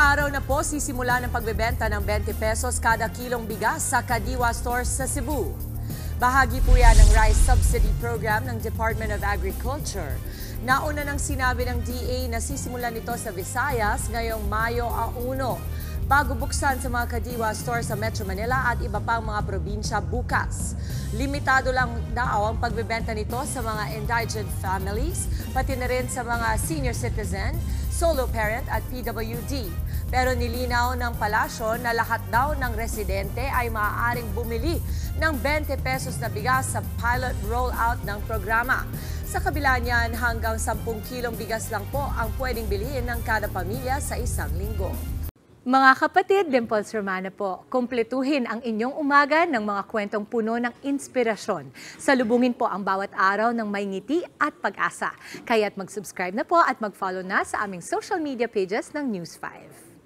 araw na po sisimula ng pagbebenta ng 20 pesos kada kilong bigas sa Kadiwa Stores sa Cebu. Bahagi po yan ng Rice Subsidy Program ng Department of Agriculture. Nauna nang sinabi ng DA na sisimulan nito sa Visayas ngayong Mayo 1 bago buksan sa mga Kadiwa Stores sa Metro Manila at iba pang mga probinsya bukas. Limitado lang daw ang pagbebenta nito sa mga indigent families, pati na rin sa mga senior citizen, solo parent at PWD. Pero nilinaw ng palasyo na lahat daw ng residente ay maaaring bumili ng 20 pesos na bigas sa pilot rollout ng programa. Sa kabila niyan, hanggang 10 kilong bigas lang po ang pwedeng bilhin ng kada pamilya sa isang linggo. Mga kapatid, Dimples Romana po, kumpletuhin ang inyong umaga ng mga kwentong puno ng inspirasyon. Salubungin po ang bawat araw ng may ngiti at pag-asa. Kaya't mag-subscribe na po at mag-follow na sa aming social media pages ng News 5.